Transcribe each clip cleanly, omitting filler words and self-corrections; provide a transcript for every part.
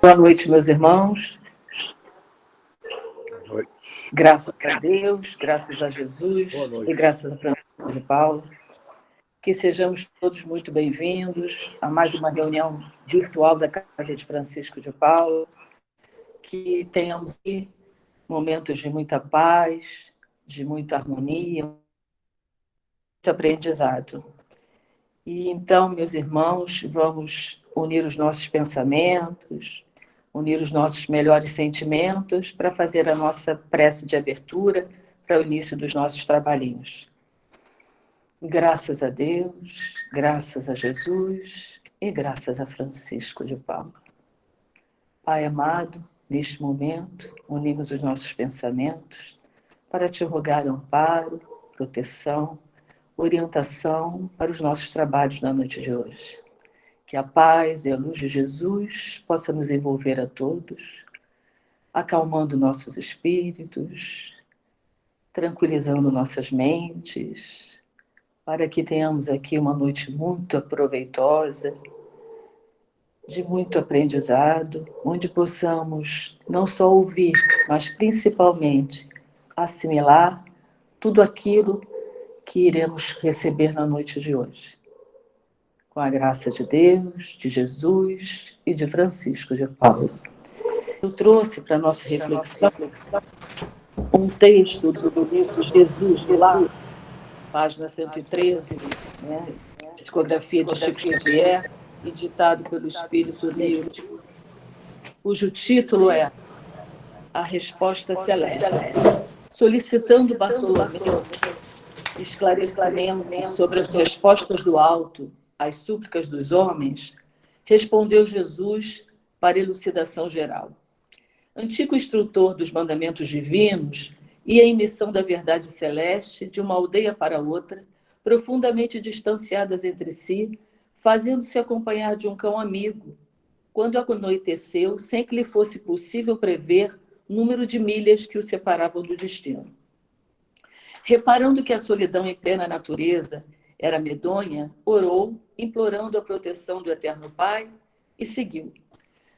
Boa noite, meus irmãos. Boa noite. Graças a Deus, graças a Jesus e graças a Francisco de Paula. Que sejamos todos muito bem-vindos a mais uma reunião virtual da Casa de Francisco de Paula. Que tenhamos aqui momentos de muita paz, de muita harmonia, muito aprendizado. E então, meus irmãos, vamos unir os nossos pensamentos, unir os nossos melhores sentimentos para fazer a nossa prece de abertura para o início dos nossos trabalhinhos. Graças a Deus, graças a Jesus e graças a Francisco de Paula. Pai amado, neste momento, unimos os nossos pensamentos para te rogar amparo, proteção, orientação para os nossos trabalhos na noite de hoje. Que a paz e a luz de Jesus possa nos envolver a todos, acalmando nossos espíritos, tranquilizando nossas mentes, para que tenhamos aqui uma noite muito proveitosa, de muito aprendizado, onde possamos não só ouvir, mas principalmente assimilar tudo aquilo que iremos receber na noite de hoje. Com a graça de Deus, de Jesus e de Francisco de Paula. Eu trouxe para a nossa reflexão um texto do livro Jesus do Lar, página 113, né? Psicografia de Chico Xavier, editado pelo Espírito Místico, cujo título é A Resposta Celeste, solicitando Bartolomeu esclarecimento sobre as respostas do alto às súplicas dos homens, respondeu Jesus para elucidação geral. Antigo instrutor dos mandamentos divinos, ia em missão da verdade celeste de uma aldeia para outra, profundamente distanciadas entre si, fazendo-se acompanhar de um cão amigo, quando anoiteceu, sem que lhe fosse possível prever o número de milhas que o separavam do destino. Reparando que a solidão em plena natureza era medonha, orou, implorando a proteção do Eterno Pai, e seguiu.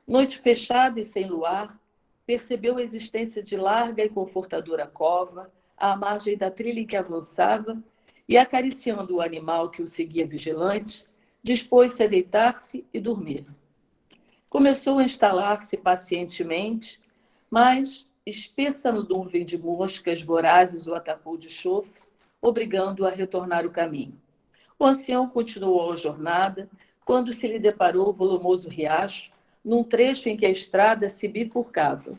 Noite fechada e sem luar, percebeu a existência de larga e confortadora cova, à margem da trilha em que avançava, e acariciando o animal que o seguia vigilante, dispôs-se a deitar-se e dormir. Começou a instalar-se pacientemente, mas espessa nuvem de moscas vorazes o atacou de chofre, obrigando-o a retornar o caminho. O ancião continuou a jornada, quando se lhe deparou o volumoso riacho, num trecho em que a estrada se bifurcava.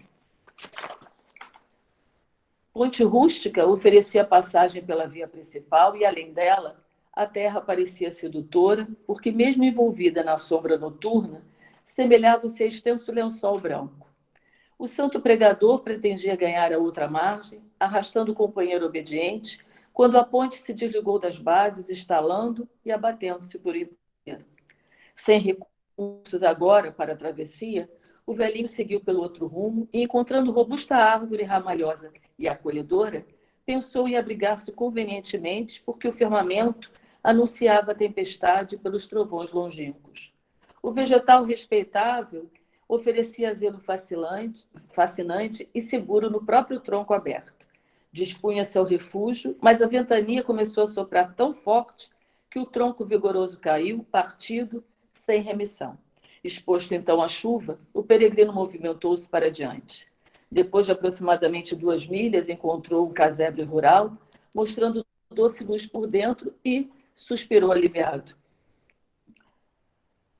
Ponte rústica oferecia passagem pela via principal e, além dela, a terra parecia sedutora, porque, mesmo envolvida na sombra noturna, semelhava-se a extenso lençol branco. O santo pregador pretendia ganhar a outra margem, arrastando o companheiro obediente, quando a ponte se desligou das bases, estalando e abatendo-se por inteiro. Sem recursos agora para a travessia, o velhinho seguiu pelo outro rumo e, encontrando robusta árvore ramalhosa e acolhedora, pensou em abrigar-se convenientemente, porque o firmamento anunciava a tempestade pelos trovões longínquos. O vegetal respeitável oferecia zelo fascinante e seguro no próprio tronco aberto. Dispunha-se ao refúgio, mas a ventania começou a soprar tão forte que o tronco vigoroso caiu, partido, sem remissão. Exposto então à chuva, o peregrino movimentou-se para diante. Depois de aproximadamente 2 milhas, encontrou um casebre rural, mostrando doce luz por dentro e suspirou aliviado.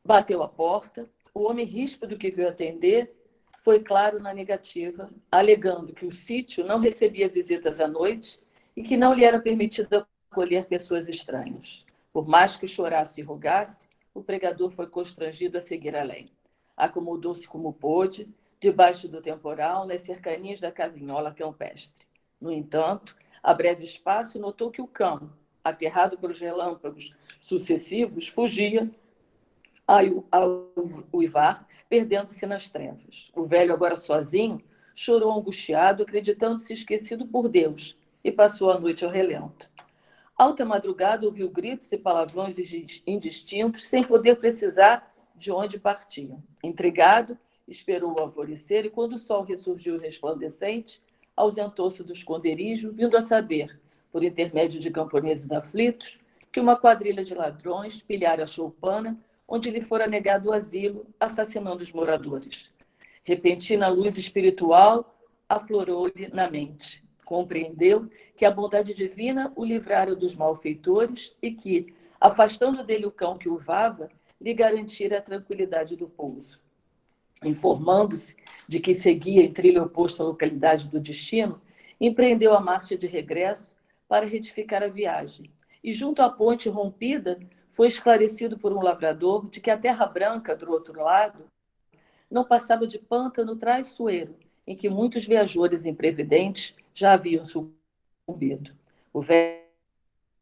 Bateu à porta. O homem ríspido que veio atender foi claro na negativa, alegando que o sítio não recebia visitas à noite e que não lhe era permitido acolher pessoas estranhas. Por mais que chorasse e rogasse, o pregador foi constrangido a seguir além. Acomodou-se como pôde, debaixo do temporal, nas cercanias da casinhola campestre. No entanto, a breve espaço, notou que o cão, aterrado pelos relâmpagos sucessivos, fugia ao uivar, perdendo-se nas trevas. O velho, agora sozinho, chorou angustiado, acreditando-se esquecido por Deus, e passou a noite ao relento. Alta madrugada, ouviu gritos e palavrões indistintos, sem poder precisar de onde partiam. Intrigado, esperou o alvorecer e, quando o sol ressurgiu resplandecente, ausentou-se do esconderijo, vindo a saber, por intermédio de camponeses aflitos, que uma quadrilha de ladrões pilhara a choupana, onde lhe fora negado o asilo, assassinando os moradores. Repentina luz espiritual aflorou-lhe na mente. Compreendeu que a bondade divina o livrara dos malfeitores e que, afastando dele o cão que urvava, lhe garantira a tranquilidade do pouso. Informando-se de que seguia em trilho oposto à localidade do destino, empreendeu a marcha de regresso para retificar a viagem. E junto à ponte rompida, foi esclarecido por um lavrador de que a terra branca, do outro lado, não passava de pântano traiçoeiro, em que muitos viajores imprevidentes já haviam sucumbido. O velho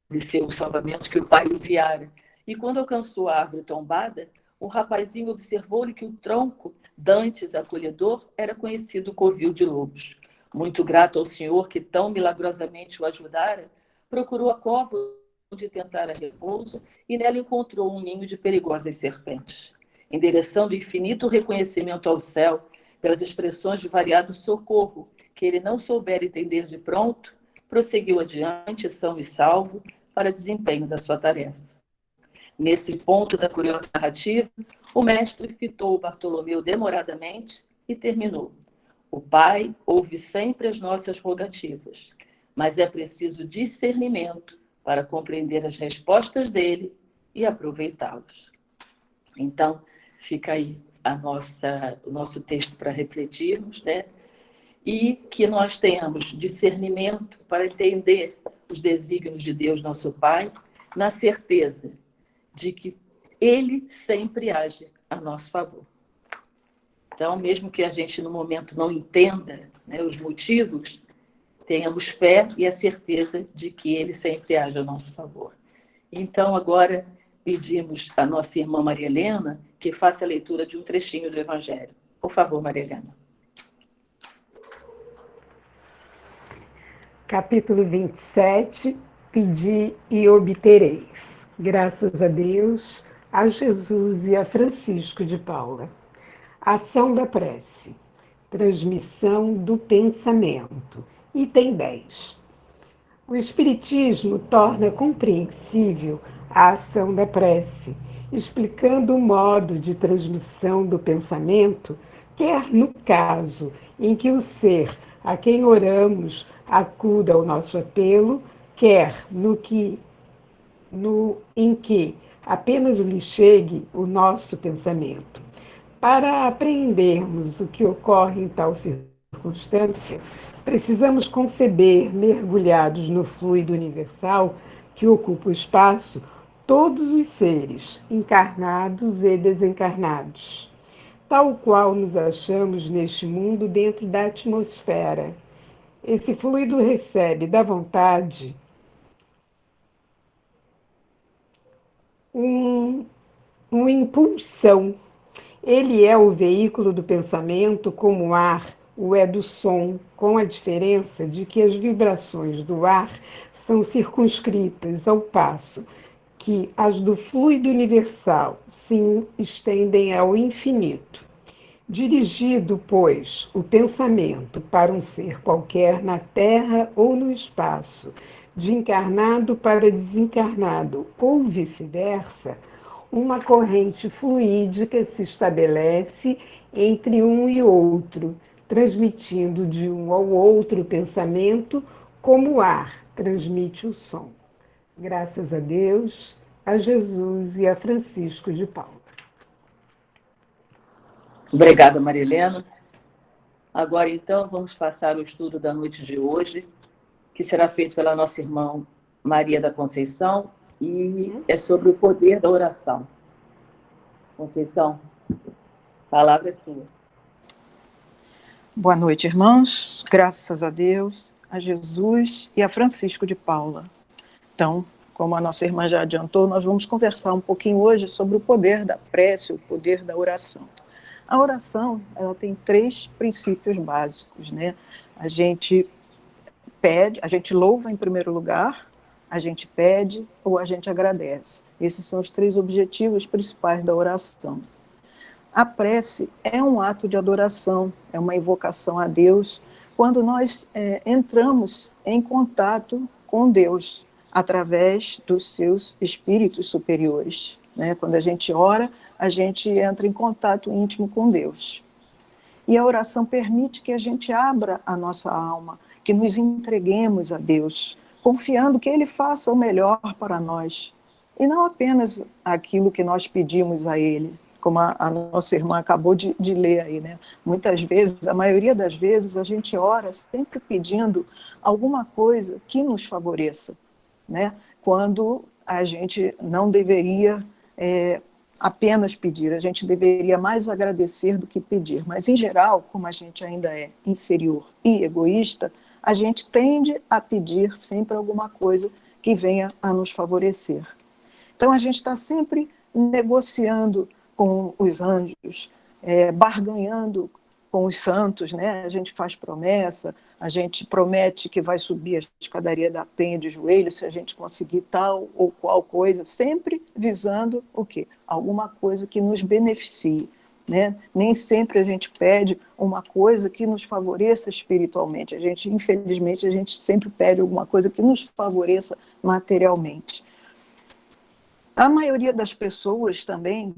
obedeceu o salvamento que o pai lhe enviara, e quando alcançou a árvore tombada, o rapazinho observou-lhe que o tronco, dantes acolhedor, era conhecido covil de lobos. Muito grato ao Senhor que tão milagrosamente o ajudara, procurou a cova onde tentara repouso e nela encontrou um ninho de perigosas serpentes. Endereçando infinito reconhecimento ao céu pelas expressões de variado socorro que ele não soubera entender de pronto, prosseguiu adiante, são e salvo, para desempenho da sua tarefa. Nesse ponto da curiosa narrativa, o mestre fitou Bartolomeu demoradamente e terminou. O Pai ouve sempre as nossas rogativas, mas é preciso discernimento para compreender as respostas dele e aproveitá-las. Então, fica aí o nosso texto para refletirmos, né? E que nós tenhamos discernimento para entender os desígnios de Deus, nosso Pai, na certeza de que Ele sempre age a nosso favor. Então, mesmo que a gente, no momento, não entenda, né, os motivos, tenhamos fé e a certeza de que Ele sempre age a nosso favor. Então, agora, pedimos à nossa irmã Maria Helena que faça a leitura de um trechinho do Evangelho. Por favor, Maria Helena. Capítulo 27, Pedi e obtereis. Graças a Deus, a Jesus e a Francisco de Paula. Ação da prece. Transmissão do pensamento. Item 10. O Espiritismo torna compreensível a ação da prece, explicando o modo de transmissão do pensamento, quer no caso em que o ser a quem oramos acuda ao nosso apelo, quer em que apenas lhe chegue o nosso pensamento. Para apreendermos o que ocorre em tal circunstância, precisamos conceber, mergulhados no fluido universal que ocupa o espaço, todos os seres, encarnados e desencarnados, tal qual nos achamos neste mundo dentro da atmosfera. Esse fluido recebe da vontade uma impulsão. Ele é o veículo do pensamento como o ar o é do som, com a diferença de que as vibrações do ar são circunscritas, ao passo que as do fluido universal se estendem ao infinito. Dirigido, pois, o pensamento para um ser qualquer na Terra ou no espaço, de encarnado para desencarnado ou vice-versa, uma corrente fluídica se estabelece entre um e outro, transmitindo de um ao outro o pensamento, como o ar transmite o som. Graças a Deus, a Jesus e a Francisco de Paula. Obrigada, Maria Helena. Agora, então, vamos passar o estudo da noite de hoje, que será feito pela nossa irmã Maria da Conceição, e é sobre o poder da oração. Conceição, a palavra é sua. Boa noite, irmãos. Graças a Deus, a Jesus e a Francisco de Paula. Então, como a nossa irmã já adiantou, nós vamos conversar um pouquinho hoje sobre o poder da prece, o poder da oração. A oração, ela tem 3 princípios básicos, né? A gente pede, a gente louva em primeiro lugar, a gente pede ou a gente agradece. Esses são os 3 objetivos principais da oração. A prece é um ato de adoração, é uma invocação a Deus, quando nós entramos em contato com Deus, através dos seus espíritos superiores, né? Quando a gente ora, a gente entra em contato íntimo com Deus. E a oração permite que a gente abra a nossa alma, que nos entreguemos a Deus, confiando que Ele faça o melhor para nós, e não apenas aquilo que nós pedimos a Ele, como a nossa irmã acabou de ler aí, né? Muitas vezes, a maioria das vezes, a gente ora sempre pedindo alguma coisa que nos favoreça, né? Quando a gente não deveria apenas pedir, a gente deveria mais agradecer do que pedir. Mas, em geral, como a gente ainda é inferior e egoísta, a gente tende a pedir sempre alguma coisa que venha a nos favorecer. Então, a gente está sempre negociando com os anjos, barganhando com os santos, né? A gente faz promessa, a gente promete que vai subir a escadaria da penha de joelhos se a gente conseguir tal ou qual coisa, sempre visando o quê? Alguma coisa que nos beneficie, né? Nem sempre a gente pede uma coisa que nos favoreça espiritualmente. Infelizmente, a gente sempre pede alguma coisa que nos favoreça materialmente. A maioria das pessoas também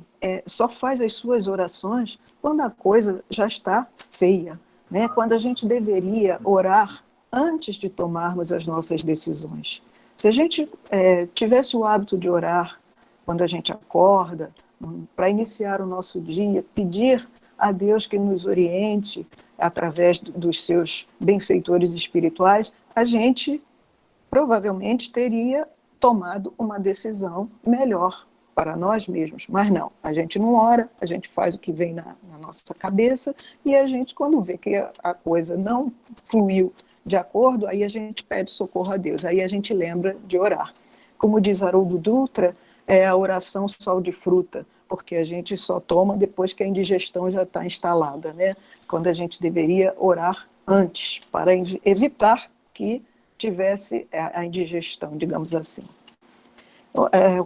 só faz as suas orações quando a coisa já está feia, né? Quando a gente deveria orar antes de tomarmos as nossas decisões. Se a gente tivesse o hábito de orar quando a gente acorda, para iniciar o nosso dia, pedir a Deus que nos oriente através dos seus benfeitores espirituais, a gente provavelmente teria tomado uma decisão melhor para nós mesmos. Mas não, a gente não ora, a gente faz o que vem na nossa cabeça e a gente, quando vê que a coisa não fluiu de acordo, aí a gente pede socorro a Deus, aí a gente lembra de orar. Como diz Haroldo Dutra, é a oração sol de fruta, porque a gente só toma depois que a indigestão já está instalada, né? Quando a gente deveria orar antes, para evitar que tivesse a indigestão, digamos assim.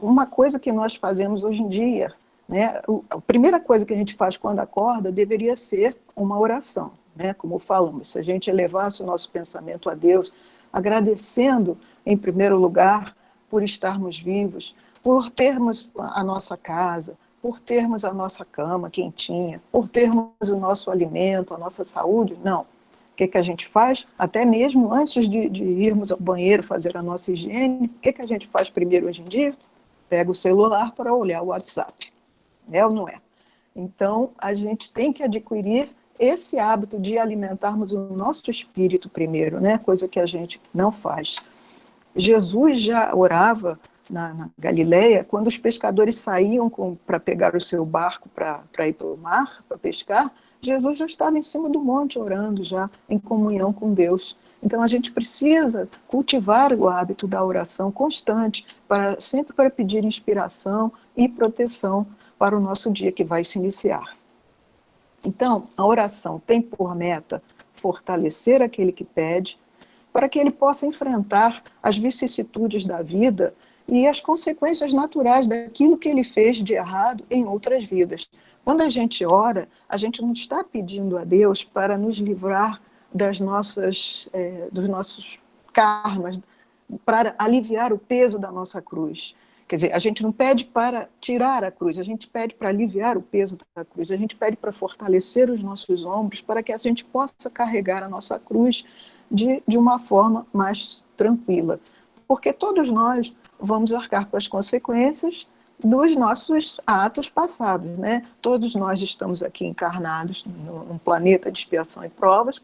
Uma coisa que nós fazemos hoje em dia, né, a primeira coisa que a gente faz quando acorda deveria ser uma oração, né, como falamos, se a gente elevasse o nosso pensamento a Deus, agradecendo, em primeiro lugar, por estarmos vivos, por termos a nossa casa, por termos a nossa cama quentinha, por termos o nosso alimento, a nossa saúde, não. O que a gente faz? Até mesmo antes de irmos ao banheiro fazer a nossa higiene, o que a gente faz primeiro hoje em dia? Pega o celular para olhar o WhatsApp. É ou não é? Então, a gente tem que adquirir esse hábito de alimentarmos o nosso espírito primeiro, né? Coisa que a gente não faz. Jesus já orava na Galileia quando os pescadores saíam para pegar o seu barco para ir para o mar, para pescar. Jesus já estava em cima do monte orando, já em comunhão com Deus. Então a gente precisa cultivar o hábito da oração constante, sempre para pedir inspiração e proteção para o nosso dia que vai se iniciar. Então, a oração tem por meta fortalecer aquele que pede, para que ele possa enfrentar as vicissitudes da vida e as consequências naturais daquilo que ele fez de errado em outras vidas. Quando a gente ora, a gente não está pedindo a Deus para nos livrar dos nossos karmas, para aliviar o peso da nossa cruz. Quer dizer, a gente não pede para tirar a cruz, a gente pede para aliviar o peso da cruz, a gente pede para fortalecer os nossos ombros, para que a gente possa carregar a nossa cruz de uma forma mais tranquila. Porque todos nós vamos arcar com as consequências dos nossos atos passados, né? Todos nós estamos aqui encarnados num planeta de expiação e provas,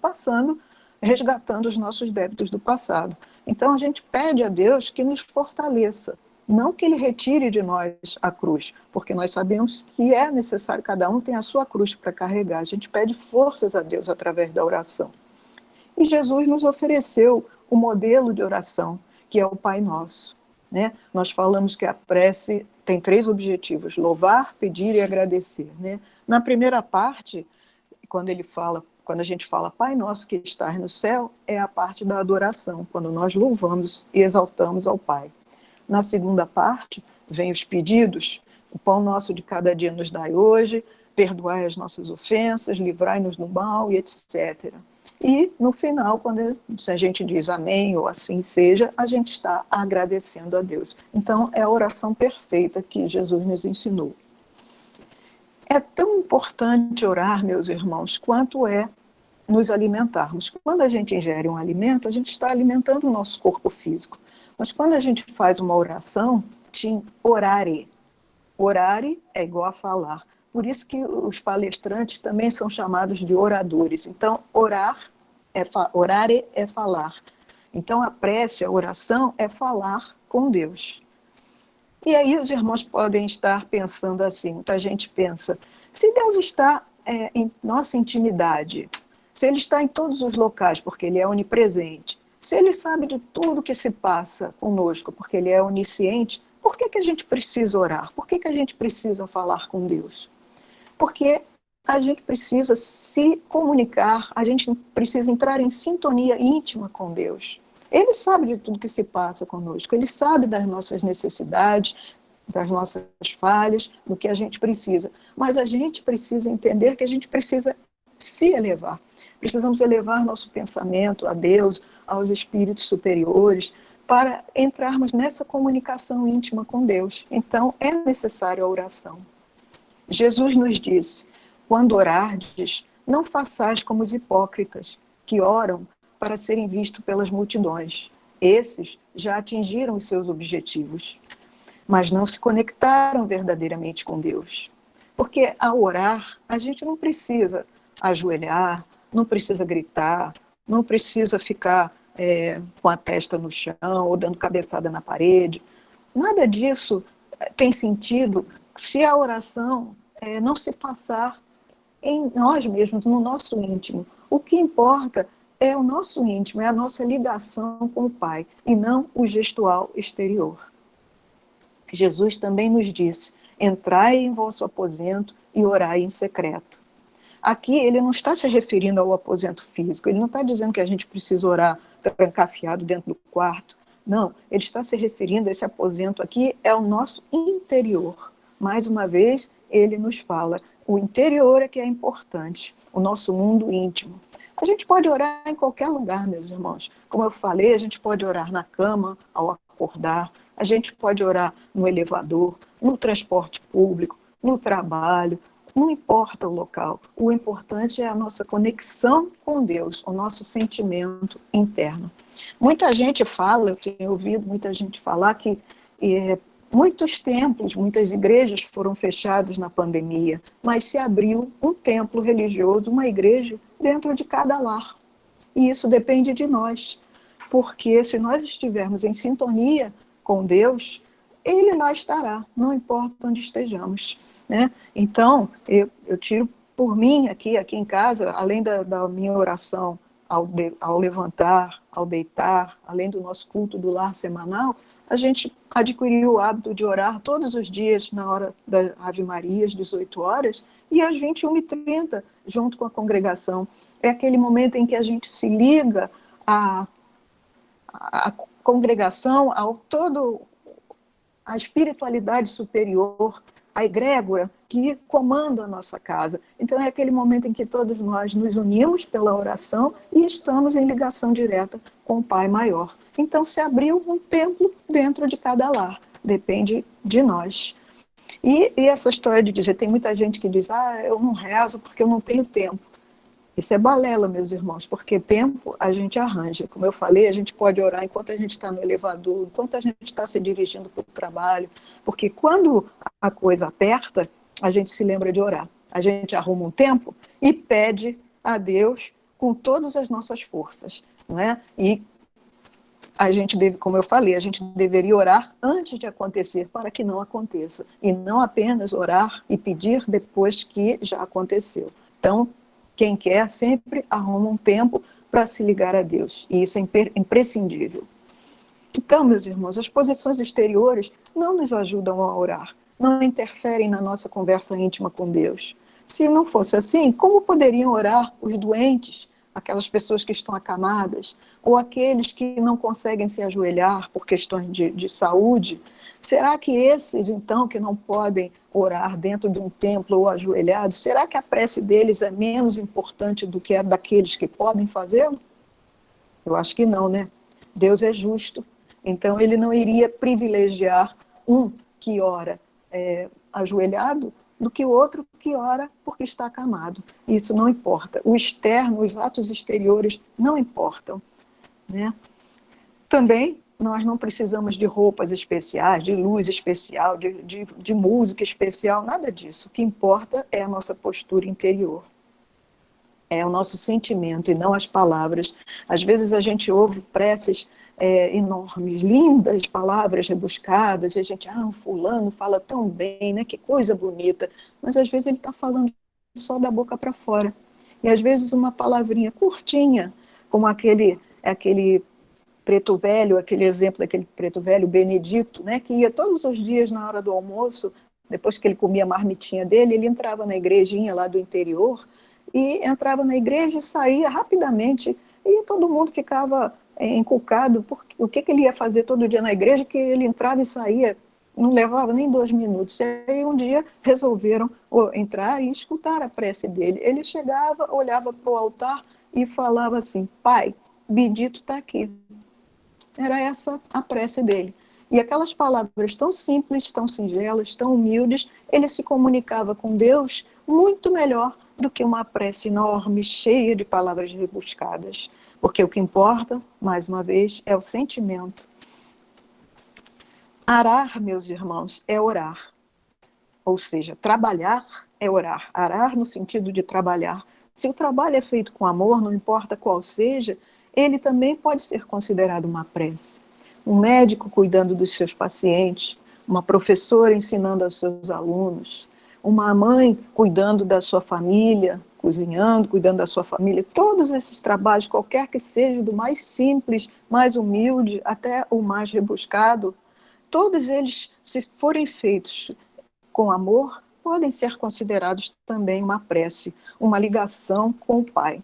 resgatando os nossos débitos do passado. Então a gente pede a Deus que nos fortaleça, não que Ele retire de nós a cruz, porque nós sabemos que é necessário, cada um tem a sua cruz para carregar. A gente pede forças a Deus através da oração. E Jesus nos ofereceu o modelo de oração, que é o Pai Nosso, né? Nós falamos que a prece tem 3 objetivos: louvar, pedir e agradecer, né? Na primeira parte, quando a gente fala Pai Nosso que estás no céu, é a parte da adoração, quando nós louvamos e exaltamos ao Pai. Na segunda parte, vem os pedidos: o pão nosso de cada dia nos dai hoje, perdoai as nossas ofensas, livrai-nos do mal e etc. E, no final, quando a gente diz amém ou assim seja, a gente está agradecendo a Deus. Então, é a oração perfeita que Jesus nos ensinou. É tão importante orar, meus irmãos, quanto é nos alimentarmos. Quando a gente ingere um alimento, a gente está alimentando o nosso corpo físico. Mas quando a gente faz uma oração, orare. Orare é igual a falar. Por isso que os palestrantes também são chamados de oradores. Então, orare é falar. Então, a prece, a oração, é falar com Deus. E aí os irmãos podem estar pensando assim, muita gente pensa, se Deus está em nossa intimidade, se Ele está em todos os locais, porque Ele é onipresente, se Ele sabe de tudo que se passa conosco, porque Ele é onisciente, por que a gente precisa orar? Por que a gente precisa falar com Deus? Porque a gente precisa se comunicar, a gente precisa entrar em sintonia íntima com Deus. Ele sabe de tudo que se passa conosco, Ele sabe das nossas necessidades, das nossas falhas, do que a gente precisa. Mas a gente precisa entender que a gente precisa se elevar. Precisamos elevar nosso pensamento a Deus, aos espíritos superiores, para entrarmos nessa comunicação íntima com Deus. Então, é necessária a oração. Jesus nos disse, quando orardes, não façais como os hipócritas, que oram para serem vistos pelas multidões. Esses já atingiram os seus objetivos, mas não se conectaram verdadeiramente com Deus. Porque ao orar, a gente não precisa ajoelhar, não precisa gritar, não precisa ficar com a testa no chão ou dando cabeçada na parede. Nada disso tem sentido se a oração não se passar em nós mesmos, no nosso íntimo. O que importa é o nosso íntimo, é a nossa ligação com o Pai, e não o gestual exterior. Jesus também nos disse, entrai em vosso aposento e orai em secreto. Aqui ele não está se referindo ao aposento físico, ele não está dizendo que a gente precisa orar trancafiado dentro do quarto. Não, ele está se referindo a esse aposento aqui, é o nosso interior. Mais uma vez, ele nos fala, o interior é que é importante, o nosso mundo íntimo. A gente pode orar em qualquer lugar, meus irmãos. Como eu falei, a gente pode orar na cama, ao acordar, a gente pode orar no elevador, no transporte público, no trabalho, não importa o local. O importante é a nossa conexão com Deus, o nosso sentimento interno. Muita gente fala, eu tenho ouvido muita gente falar que muitos templos, muitas igrejas foram fechadas na pandemia, mas se abriu um templo religioso, uma igreja, dentro de cada lar. E isso depende de nós, porque se nós estivermos em sintonia com Deus, Ele lá estará, não importa onde estejamos. Né? Então, eu tiro por mim aqui em casa, além da minha oração ao levantar, ao deitar, além do nosso culto do lar semanal, a gente adquiriu o hábito de orar todos os dias na hora da Ave Maria, às 18 horas, e às 21h30, junto com a congregação. É aquele momento em que a gente se liga à congregação, a espiritualidade superior, a egrégora que comanda a nossa casa. Então é aquele momento em que todos nós nos unimos pela oração e estamos em ligação direta com o Pai Maior. Então se abriu um templo dentro de cada lar, depende de nós. E essa história de dizer, tem muita gente que diz, eu não rezo porque eu não tenho tempo. Isso é balela, meus irmãos, porque tempo a gente arranja. Como eu falei, a gente pode orar enquanto a gente está no elevador, enquanto a gente está se dirigindo para o trabalho, porque quando a coisa aperta, a gente se lembra de orar. A gente arruma um tempo e pede a Deus com todas as nossas forças, não é? E a gente como eu falei, a gente deveria orar antes de acontecer, para que não aconteça. E não apenas orar e pedir depois que já aconteceu. Então, quem quer sempre arruma um tempo para se ligar a Deus. E isso é imprescindível. Então, meus irmãos, as posições exteriores não nos ajudam a orar, não interferem na nossa conversa íntima com Deus. Se não fosse assim, como poderiam orar os doentes, aquelas pessoas que estão acamadas, ou aqueles que não conseguem se ajoelhar por questões de saúde, será que esses, então, que não podem orar dentro de um templo ou ajoelhados, será que a prece deles é menos importante do que a daqueles que podem fazê-lo? Eu acho que não, né? Deus é justo, então ele não iria privilegiar um que ora ajoelhado do que o outro que ora porque está acamado. Isso não importa. O externo, os atos exteriores não importam, né? Também nós não precisamos de roupas especiais, de luz especial, de música especial, nada disso. O que importa é a nossa postura interior. É o nosso sentimento e não as palavras. Às vezes a gente ouve preces enormes, lindas palavras rebuscadas, e a gente, o fulano fala tão bem, né? Que coisa bonita. Mas às vezes ele está falando só da boca para fora. E às vezes uma palavrinha curtinha, como aquele preto velho, aquele exemplo daquele preto velho, Benedito, né? Que ia todos os dias na hora do almoço, depois que ele comia a marmitinha dele, ele entrava na igrejinha lá do interior, e entrava na igreja e saía rapidamente, e todo mundo ficava encucado, porque o que ele ia fazer todo dia na igreja, que ele entrava e saía, não levava nem 2 minutos. E aí um dia resolveram entrar e escutar a prece dele. Ele chegava, olhava para o altar e falava assim, Pai, Benedito está aqui. Era essa a prece dele. E aquelas palavras tão simples, tão singelas, tão humildes, ele se comunicava com Deus muito melhor do que uma prece enorme, cheia de palavras rebuscadas. Porque o que importa, mais uma vez, é o sentimento. Arar, meus irmãos, é orar. Ou seja, trabalhar é orar. Arar no sentido de trabalhar. Se o trabalho é feito com amor, não importa qual seja, ele também pode ser considerado uma prece. Um médico cuidando dos seus pacientes, uma professora ensinando aos seus alunos, uma mãe cuidando da sua família, cozinhando, cuidando da sua família, todos esses trabalhos, qualquer que seja, do mais simples, mais humilde, até o mais rebuscado, todos eles, se forem feitos com amor, podem ser considerados também uma prece, uma ligação com o Pai.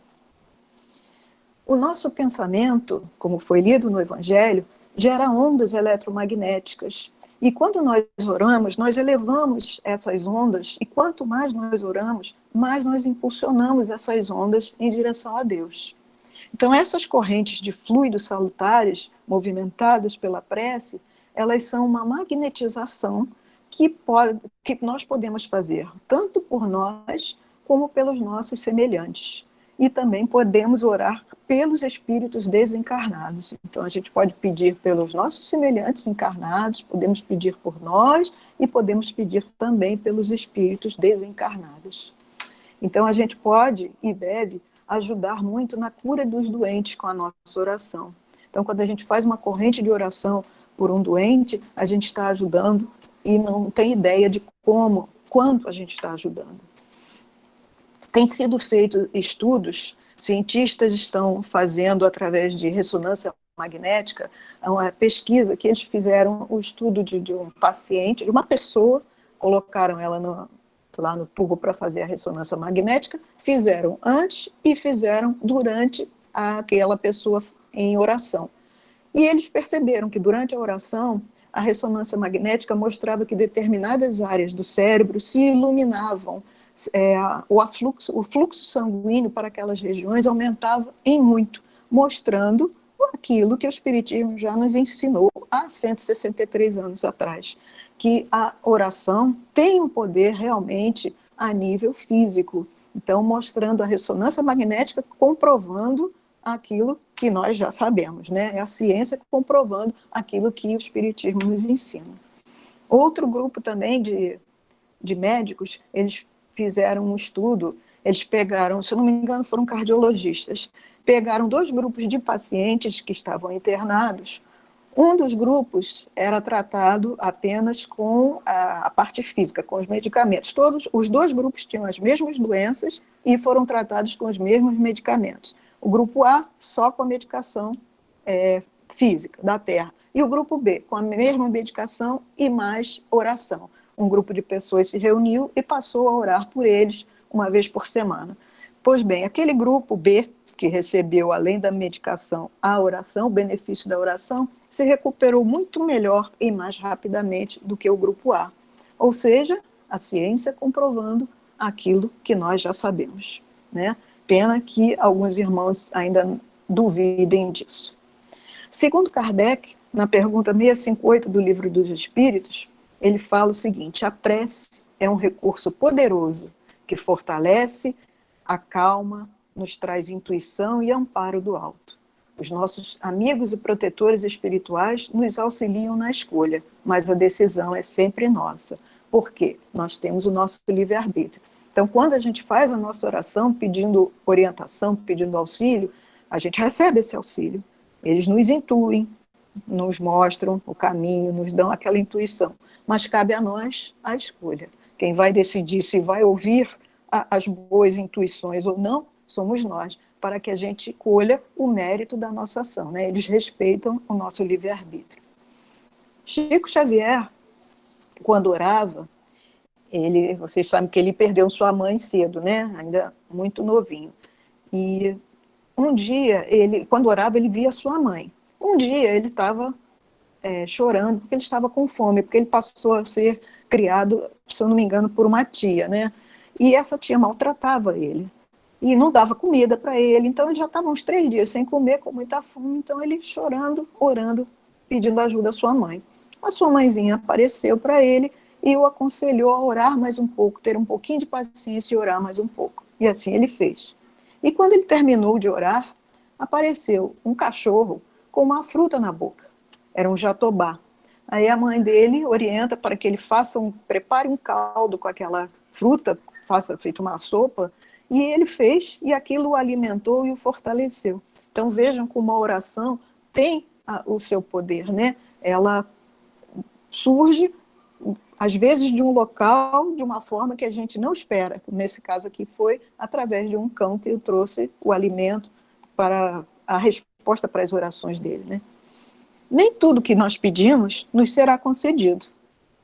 O nosso pensamento, como foi lido no Evangelho, gera ondas eletromagnéticas. E quando nós oramos, nós elevamos essas ondas, e quanto mais nós oramos, mais nós impulsionamos essas ondas em direção a Deus. Então, essas correntes de fluidos salutares, movimentadas pela prece, elas são uma magnetização que nós podemos fazer, tanto por nós, como pelos nossos semelhantes. E também podemos orar pelos espíritos desencarnados. Então, a gente pode pedir pelos nossos semelhantes encarnados, podemos pedir por nós e podemos pedir também pelos espíritos desencarnados. Então, a gente pode e deve ajudar muito na cura dos doentes com a nossa oração. Então, quando a gente faz uma corrente de oração por um doente, a gente está ajudando e não tem ideia de quanto a gente está ajudando. Tem sido feito estudos, cientistas estão fazendo através de ressonância magnética, uma pesquisa que eles fizeram o estudo de um paciente, de uma pessoa, colocaram ela lá no tubo para fazer a ressonância magnética, fizeram antes e fizeram durante aquela pessoa em oração. E eles perceberam que durante a oração, a ressonância magnética mostrava que determinadas áreas do cérebro se iluminavam, o fluxo sanguíneo para aquelas regiões aumentava em muito, mostrando aquilo que o Espiritismo já nos ensinou há 163 anos atrás, que a oração tem um poder realmente a nível físico. Então, mostrando a ressonância magnética, comprovando aquilo que nós já sabemos, né? É a ciência comprovando aquilo que o Espiritismo nos ensina. Outro grupo também de médicos, eles fizeram um estudo, eles pegaram, se eu não me engano, foram cardiologistas, pegaram 2 grupos de pacientes que estavam internados. Um dos grupos era tratado apenas com a parte física, com os medicamentos. Todos os 2 grupos tinham as mesmas doenças e foram tratados com os mesmos medicamentos. O grupo A, só com a medicação física, da terra. E o grupo B, com a mesma medicação e mais oração. Um grupo de pessoas se reuniu e passou a orar por eles 1 vez por semana. Pois bem, aquele grupo B, que recebeu, além da medicação, a oração, o benefício da oração, se recuperou muito melhor e mais rapidamente do que o grupo A. Ou seja, a ciência comprovando aquilo que nós já sabemos, né? Pena que alguns irmãos ainda duvidem disso. Segundo Kardec, na pergunta 658 do Livro dos Espíritos, ele fala o seguinte: a prece é um recurso poderoso que fortalece, acalma, nos traz intuição e amparo do alto. Os nossos amigos e protetores espirituais nos auxiliam na escolha, mas a decisão é sempre nossa. Por quê? Nós temos o nosso livre-arbítrio. Então, quando a gente faz a nossa oração pedindo orientação, pedindo auxílio, a gente recebe esse auxílio. Eles nos intuem, nos mostram o caminho, nos dão aquela intuição. Mas cabe a nós a escolha. Quem vai decidir se vai ouvir as boas intuições ou não, somos nós, para que a gente colha o mérito da nossa ação, né? Eles respeitam o nosso livre-arbítrio. Chico Xavier, quando orava, vocês sabem que ele perdeu sua mãe cedo, né? Ainda muito novinho. E um dia, quando orava, ele via sua mãe. Um dia ele estava chorando porque ele estava com fome, porque ele passou a ser criado, se eu não me engano, por uma tia, né? E essa tia maltratava ele e não dava comida para ele. Então ele já estava uns 3 dias sem comer, com muita fome. Então ele chorando, orando, pedindo ajuda à sua mãe. A sua mãezinha apareceu para ele e o aconselhou a orar mais um pouco, ter um pouquinho de paciência e orar mais um pouco. E assim ele fez. E quando ele terminou de orar, apareceu um cachorro com uma fruta na boca. Era um jatobá. Aí a mãe dele orienta para que ele prepare um caldo com aquela fruta, faça feito uma sopa, e ele fez, e aquilo o alimentou e o fortaleceu. Então vejam como a oração tem o seu poder, né? Ela surge, às vezes, de um local, de uma forma que a gente não espera. Nesse caso aqui foi através de um cão que trouxe o alimento para a resposta para as orações dele, né? Nem tudo que nós pedimos nos será concedido.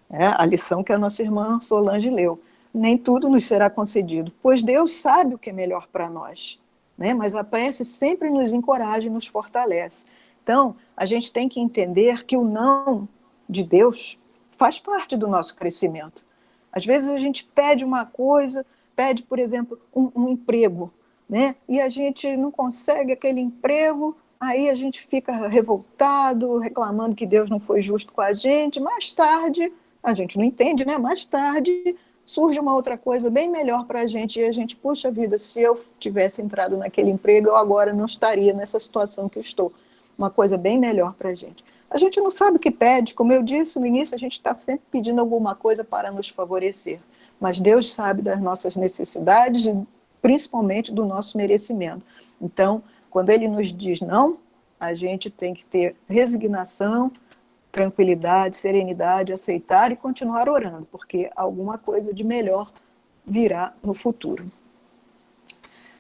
É a lição que a nossa irmã Solange leu. Nem tudo nos será concedido, pois Deus sabe o que é melhor para nós, né? Mas a prece sempre nos encoraja e nos fortalece. Então, a gente tem que entender que o não de Deus faz parte do nosso crescimento. Às vezes a gente pede uma coisa, pede, por exemplo, um emprego, né? E a gente não consegue aquele emprego, aí a gente fica revoltado, reclamando que Deus não foi justo com a gente. Mais tarde, a gente não entende, né? Mais tarde surge uma outra coisa bem melhor para a gente e a gente, puxa vida, se eu tivesse entrado naquele emprego, eu agora não estaria nessa situação que eu estou. Uma coisa bem melhor para a gente. A gente não sabe o que pede, como eu disse no início, a gente está sempre pedindo alguma coisa para nos favorecer. Mas Deus sabe das nossas necessidades e principalmente do nosso merecimento. Então, quando Ele nos diz não, a gente tem que ter resignação, tranquilidade, serenidade, aceitar e continuar orando, porque alguma coisa de melhor virá no futuro.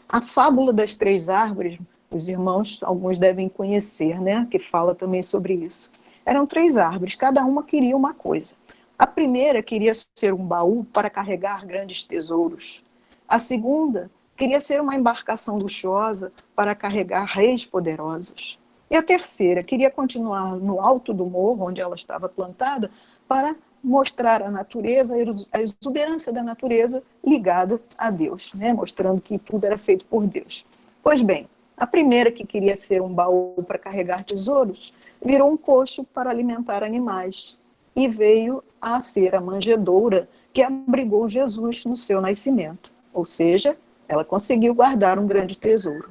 A fábula das 3 árvores, os irmãos, alguns devem conhecer, né? Que fala também sobre isso. Eram 3 árvores, cada uma queria uma coisa. A primeira queria ser um baú para carregar grandes tesouros. A segunda queria ser uma embarcação luxuosa para carregar reis poderosos. E a terceira queria continuar no alto do morro, onde ela estava plantada, para mostrar a natureza, a exuberância da natureza ligada a Deus, né? Mostrando que tudo era feito por Deus. Pois bem, a primeira, que queria ser um baú para carregar tesouros, virou um coxo para alimentar animais e veio a ser a manjedoura que abrigou Jesus no seu nascimento. Ou seja, ela conseguiu guardar um grande tesouro.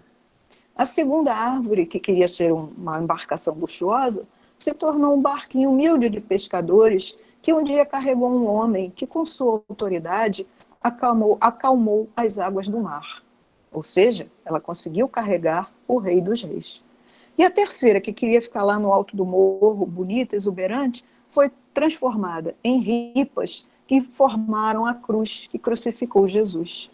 A segunda árvore, que queria ser uma embarcação luxuosa, se tornou um barquinho humilde de pescadores que um dia carregou um homem que, com sua autoridade, acalmou as águas do mar. Ou seja, ela conseguiu carregar o Rei dos Reis. E a terceira, que queria ficar lá no alto do morro, bonita, exuberante, foi transformada em ripas que formaram a cruz que crucificou Jesus.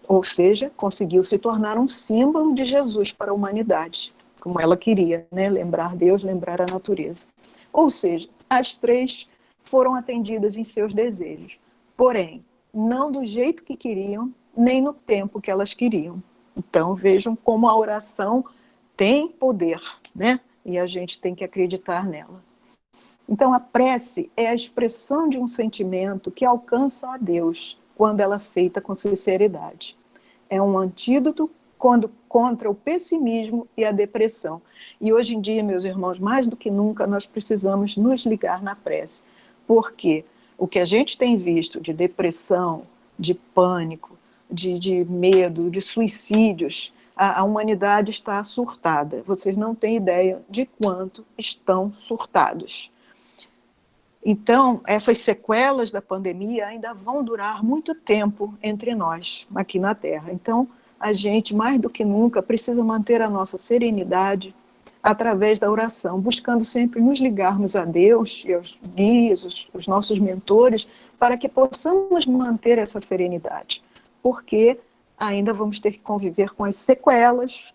Ou seja, conseguiu se tornar um símbolo de Jesus para a humanidade, como ela queria, né? Lembrar Deus, lembrar a natureza. Ou seja, as 3 foram atendidas em seus desejos, porém, não do jeito que queriam, nem no tempo que elas queriam. Então, vejam como a oração tem poder, né? E a gente tem que acreditar nela. Então, a prece é a expressão de um sentimento que alcança a Deus quando ela é feita com sinceridade. É um antídoto contra o pessimismo e a depressão. E hoje em dia, meus irmãos, mais do que nunca, nós precisamos nos ligar na prece. Porque o que a gente tem visto de depressão, de pânico, de medo, de suicídios, a humanidade está surtada. Vocês não têm ideia de quanto estão surtados. Então, essas sequelas da pandemia ainda vão durar muito tempo entre nós, aqui na Terra. Então, a gente, mais do que nunca, precisa manter a nossa serenidade através da oração, buscando sempre nos ligarmos a Deus e aos guias, os nossos mentores, para que possamos manter essa serenidade. Porque ainda vamos ter que conviver com as sequelas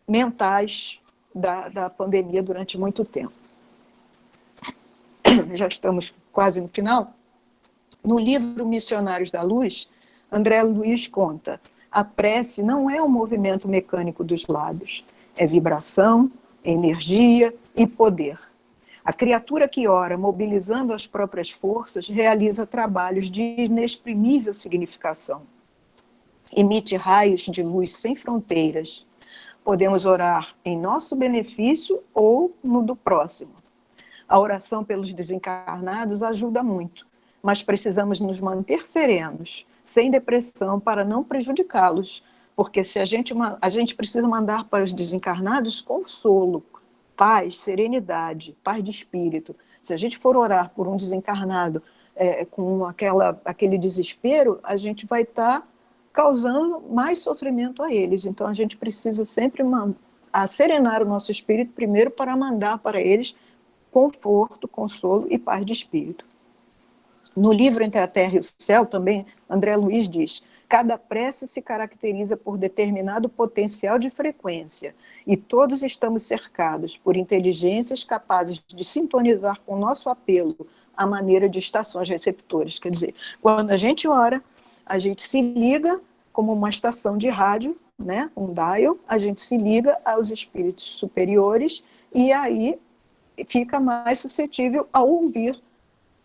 mentais da pandemia durante muito tempo. Já estamos quase no final. No livro Missionários da Luz, André Luiz conta: a prece não é um movimento mecânico dos lábios, é vibração, energia e poder. A criatura que ora, mobilizando as próprias forças, realiza trabalhos de inexprimível significação. Emite raios de luz sem fronteiras. Podemos orar em nosso benefício ou no do próximo. A oração pelos desencarnados ajuda muito, mas precisamos nos manter serenos, sem depressão, para não prejudicá-los, porque se a gente precisa mandar para os desencarnados consolo, paz, serenidade, paz de espírito. Se a gente for orar por um desencarnado com aquele desespero, a gente vai estar causando mais sofrimento a eles. Então a gente precisa sempre serenar o nosso espírito primeiro para mandar para eles conforto, consolo e paz de espírito. No livro Entre a Terra e o Céu, também, André Luiz diz: cada prece se caracteriza por determinado potencial de frequência, e todos estamos cercados por inteligências capazes de sintonizar com o nosso apelo à maneira de estações receptoras. Quer dizer, quando a gente ora, a gente se liga como uma estação de rádio, né, um dial, a gente se liga aos espíritos superiores, e aí fica mais suscetível a ouvir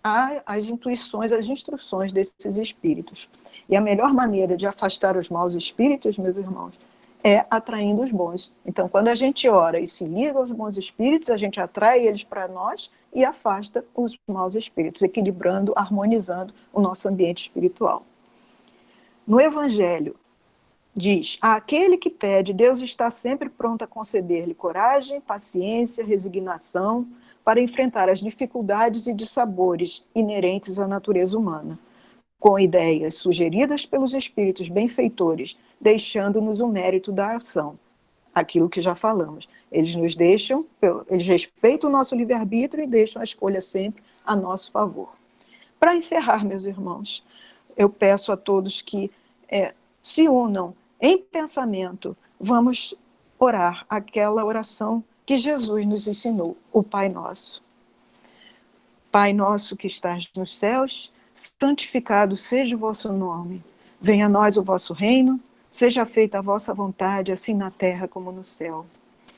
as intuições, as instruções desses espíritos. E a melhor maneira de afastar os maus espíritos, meus irmãos, é atraindo os bons. Então, quando a gente ora e se liga aos bons espíritos, a gente atrai eles para nós e afasta os maus espíritos, equilibrando, harmonizando o nosso ambiente espiritual. No Evangelho, diz: àquele que pede, Deus está sempre pronto a conceder-lhe coragem, paciência, resignação para enfrentar as dificuldades e dissabores inerentes à natureza humana, com ideias sugeridas pelos espíritos benfeitores, deixando-nos o mérito da ação. Aquilo que já falamos. Eles nos deixam, eles respeitam o nosso livre-arbítrio e deixam a escolha sempre a nosso favor. Para encerrar, meus irmãos, eu peço a todos que se unam em pensamento. Vamos orar aquela oração que Jesus nos ensinou, o Pai Nosso. Pai nosso que estás nos céus, santificado seja o vosso nome. Venha a nós o vosso reino, seja feita a vossa vontade, assim na terra como no céu.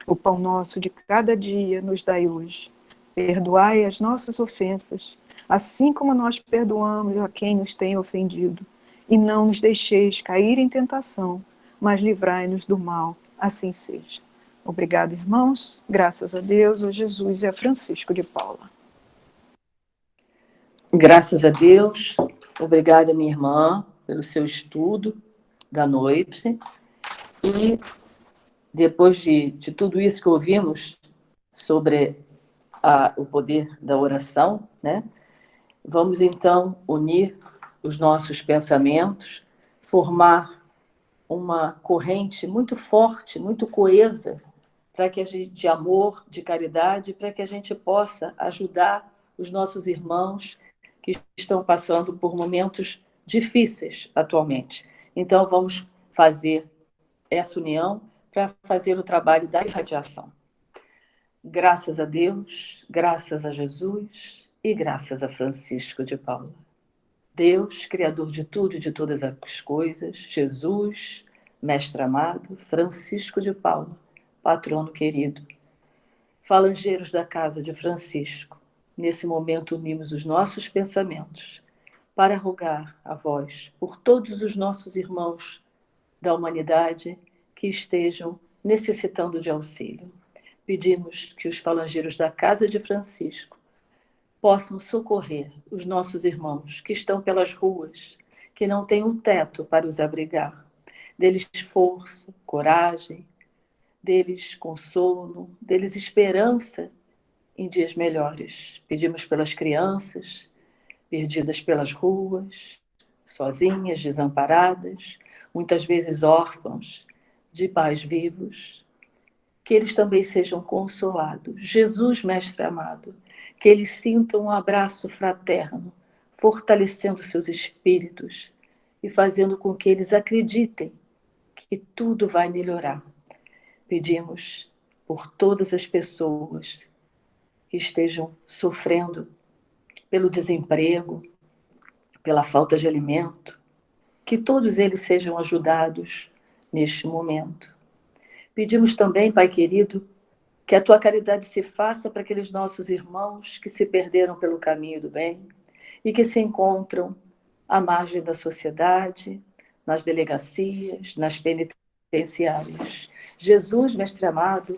O pão nosso de cada dia nos dai hoje. Perdoai as nossas ofensas, assim como nós perdoamos a quem nos tem ofendido. E não nos deixeis cair em tentação, mas livrai-nos do mal, assim seja. Obrigado, irmãos. Graças a Deus, a Jesus e a Francisco de Paula. Graças a Deus. Obrigada, minha irmã, pelo seu estudo da noite. E depois de tudo isso que ouvimos sobre o poder da oração, né? Vamos então unir os nossos pensamentos, formar uma corrente muito forte, muito coesa, para que a gente, de amor, de caridade, para que a gente possa ajudar os nossos irmãos que estão passando por momentos difíceis atualmente. Então, vamos fazer essa união para fazer o trabalho da irradiação. Graças a Deus, graças a Jesus e graças a Francisco de Paula. Deus, Criador de tudo e de todas as coisas, Jesus, mestre amado, Francisco de Paula, patrono querido. Falangeiros da casa de Francisco, nesse momento unimos os nossos pensamentos para rogar a vós por todos os nossos irmãos da humanidade que estejam necessitando de auxílio. Pedimos que os falangeiros da casa de Francisco possam socorrer os nossos irmãos que estão pelas ruas, que não têm um teto para os abrigar. Deles força, coragem, deles consolo, deles esperança em dias melhores. Pedimos pelas crianças perdidas pelas ruas, sozinhas, desamparadas, muitas vezes órfãos de pais vivos, que eles também sejam consolados. Jesus, mestre amado, que eles sintam um abraço fraterno, fortalecendo seus espíritos e fazendo com que eles acreditem que tudo vai melhorar. Pedimos por todas as pessoas que estejam sofrendo pelo desemprego, pela falta de alimento, que todos eles sejam ajudados neste momento. Pedimos também, Pai querido, que a tua caridade se faça para aqueles nossos irmãos que se perderam pelo caminho do bem e que se encontram à margem da sociedade, nas delegacias, nas penitenciárias. Jesus, mestre amado,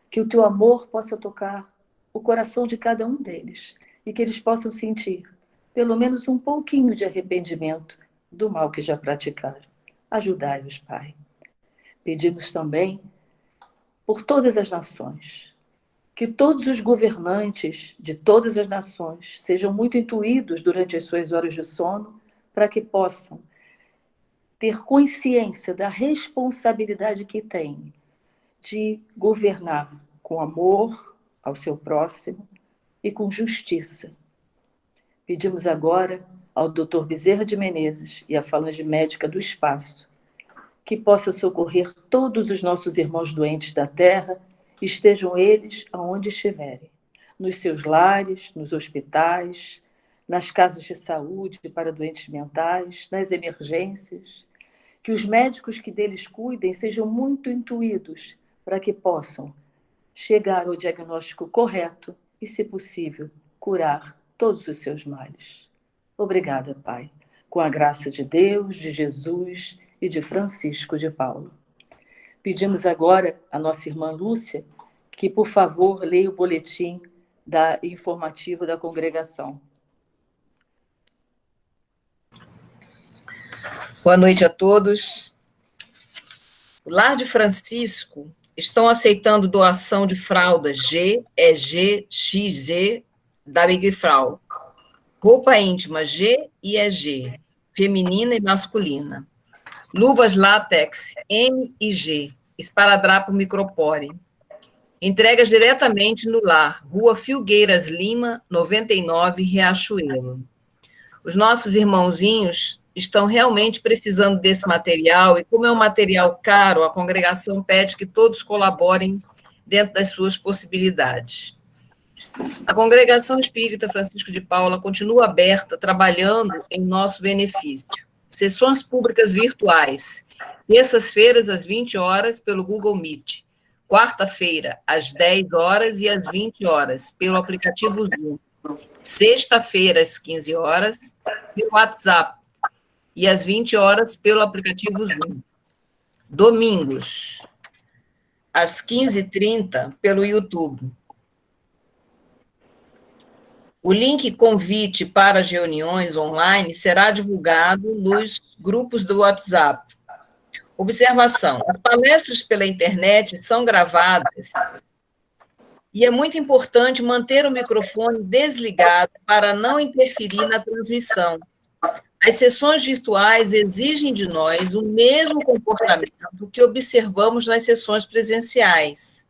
que o teu amor possa tocar o coração de cada um deles e que eles possam sentir pelo menos um pouquinho de arrependimento do mal que já praticaram. Ajudai-os, Pai. Pedimos também por todas as nações, que todos os governantes de todas as nações sejam muito intuídos durante as suas horas de sono para que possam ter consciência da responsabilidade que têm de governar com amor ao seu próximo e com justiça. Pedimos agora ao Dr. Bezerra de Menezes e à Falange Médica do Espaço que possa socorrer todos os nossos irmãos doentes da Terra, estejam eles aonde estiverem, nos seus lares, nos hospitais, nas casas de saúde para doentes mentais, nas emergências, que os médicos que deles cuidem sejam muito intuídos para que possam chegar ao diagnóstico correto e, se possível, curar todos os seus males. Obrigada, Pai, com a graça de Deus, de Jesus e de Francisco de Paula. Pedimos agora à nossa irmã Lúcia que, por favor, leia o boletim informativo da congregação. Boa noite a todos. O Lar de Francisco estão aceitando doação de fraldas G, EG, XG da Big Frau, roupa íntima G e EG, feminina e masculina, luvas látex M e G, esparadrapo micropore. Entregas diretamente no lar, Rua Filgueiras Lima, 99, Riachuelo. Os nossos irmãozinhos estão realmente precisando desse material, e como é um material caro, a congregação pede que todos colaborem dentro das suas possibilidades. A Congregação Espírita Francisco de Paula continua aberta, trabalhando em nosso benefício. Sessões públicas virtuais, terças-feiras às 20 horas pelo Google Meet, quarta-feira às 10 horas e às 20 horas pelo aplicativo Zoom, sexta-feira às 15 horas pelo WhatsApp e às 20 horas pelo aplicativo Zoom, domingos às 15h30 pelo YouTube. O link convite para as reuniões online será divulgado nos grupos do WhatsApp. Observação: as palestras pela internet são gravadas e é muito importante manter o microfone desligado para não interferir na transmissão. As sessões virtuais exigem de nós o mesmo comportamento que observamos nas sessões presenciais: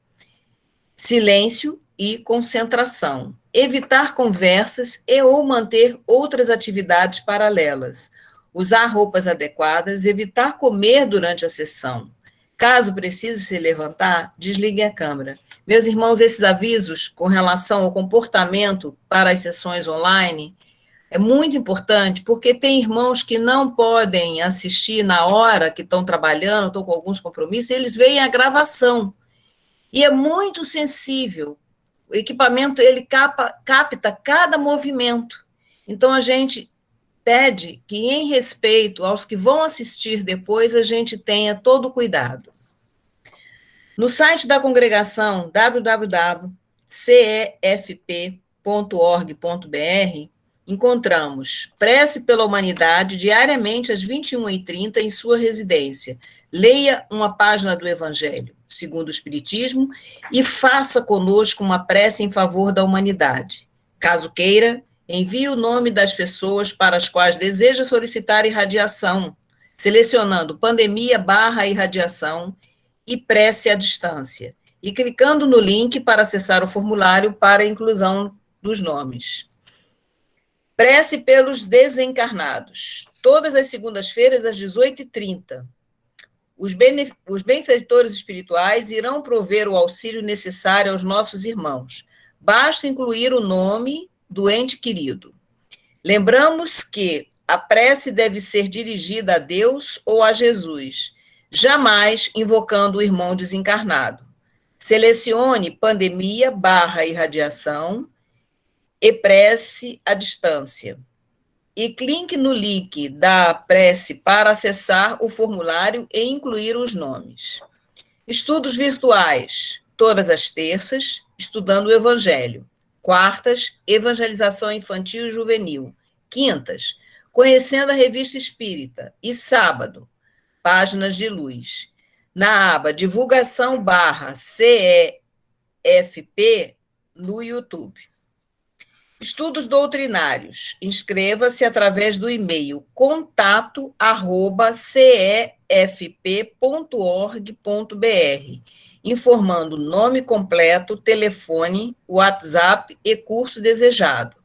silêncio e concentração, evitar conversas e ou manter outras atividades paralelas, usar roupas adequadas, evitar comer durante a sessão. Caso precise se levantar, desligue a câmera. Meus irmãos, esses avisos com relação ao comportamento para as sessões online É muito importante, porque tem irmãos que não podem assistir na hora que estão trabalhando, estão com alguns compromissos, eles veem a gravação. E é muito sensível. O equipamento, ele capta cada movimento. Então, a gente pede que, em respeito aos que vão assistir depois, a gente tenha todo o cuidado. No site da congregação, www.cefp.org.br, encontramos Prece pela Humanidade diariamente às 21h30 em sua residência. Leia uma página do Evangelho segundo o Espiritismo e faça conosco uma prece em favor da humanidade. Caso queira, envie o nome das pessoas para as quais deseja solicitar irradiação, selecionando pandemia/irradiação e prece à distância, e clicando no link para acessar o formulário para a inclusão dos nomes. Prece pelos desencarnados, todas as segundas-feiras às 18h30. Os benfeitores espirituais irão prover o auxílio necessário aos nossos irmãos. Basta incluir o nome do ente querido. Lembramos que a prece deve ser dirigida a Deus ou a Jesus, jamais invocando o irmão desencarnado. Selecione pandemia/irradiação e prece à distância. E clique no link da prece para acessar o formulário e incluir os nomes. Estudos virtuais, todas as terças, estudando o Evangelho. Quartas, evangelização infantil e juvenil. Quintas, conhecendo a Revista Espírita. E sábado, Páginas de Luz. Na aba divulgação/CEFP no YouTube. Estudos doutrinários. Inscreva-se através do e-mail contato@cefp.org.br, informando nome completo, telefone, WhatsApp e curso desejado.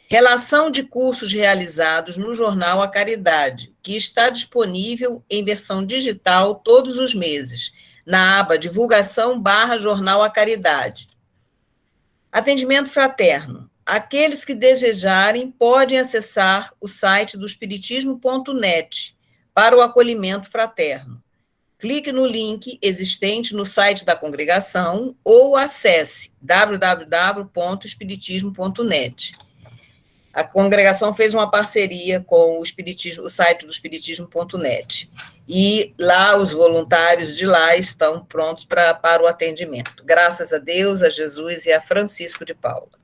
Relação de cursos realizados no jornal A Caridade, que está disponível em versão digital todos os meses, na aba divulgação/jornal A Caridade. Atendimento fraterno. Aqueles que desejarem podem acessar o site do espiritismo.net para o acolhimento fraterno. Clique no link existente no site da congregação ou acesse www.espiritismo.net. A congregação fez uma parceria com o site do espiritismo.net. E lá os voluntários de lá estão prontos para o atendimento. Graças a Deus, a Jesus e a Francisco de Paula.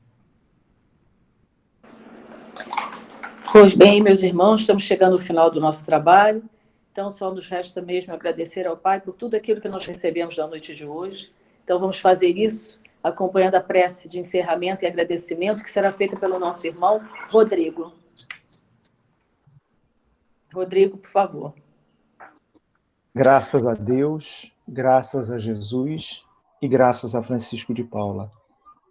Pois bem, meus irmãos, estamos chegando ao final do nosso trabalho, então só nos resta mesmo agradecer ao Pai por tudo aquilo que nós recebemos na noite de hoje. Então vamos fazer isso acompanhando a prece de encerramento e agradecimento que será feita pelo nosso irmão Rodrigo. Rodrigo, por favor. Graças a Deus, graças a Jesus e graças a Francisco de Paula.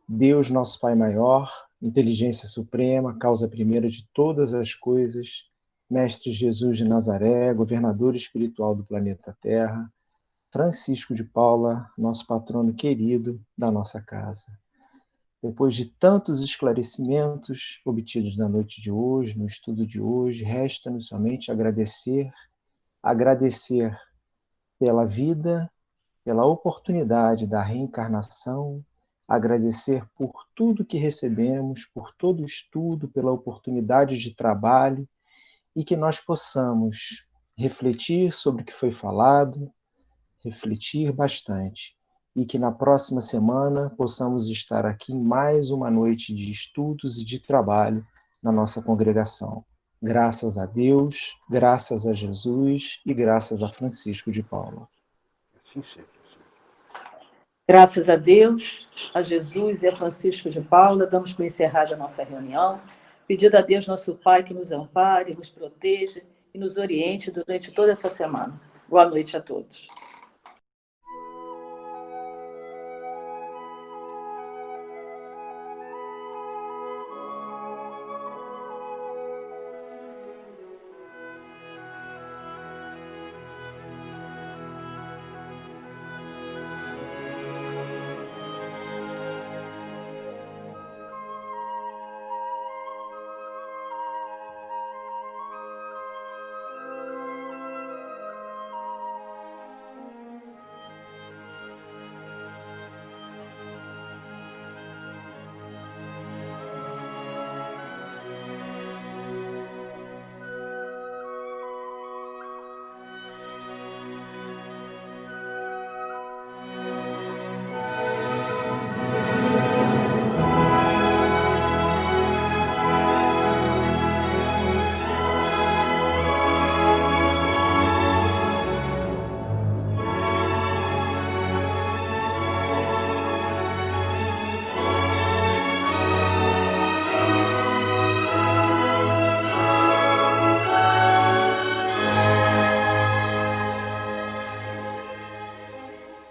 Deus, nosso Pai maior, inteligência suprema, causa primeira de todas as coisas, Mestre Jesus de Nazaré, governador espiritual do planeta Terra, Francisco de Paula, nosso patrono querido da nossa casa. Depois de tantos esclarecimentos obtidos na noite de hoje, no estudo de hoje, resta-nos somente agradecer pela vida, pela oportunidade da reencarnação, agradecer por tudo que recebemos, por todo o estudo, pela oportunidade de trabalho, e que nós possamos refletir sobre o que foi falado, refletir bastante, e que na próxima semana possamos estar aqui em mais uma noite de estudos e de trabalho na nossa congregação. Graças a Deus, graças a Jesus e graças a Francisco de Paula. Assim seja. Graças a Deus, a Jesus e a Francisco de Paula, damos por encerrada a nossa reunião, pedindo a Deus, nosso Pai, que nos ampare, nos proteja e nos oriente durante toda essa semana. Boa noite a todos.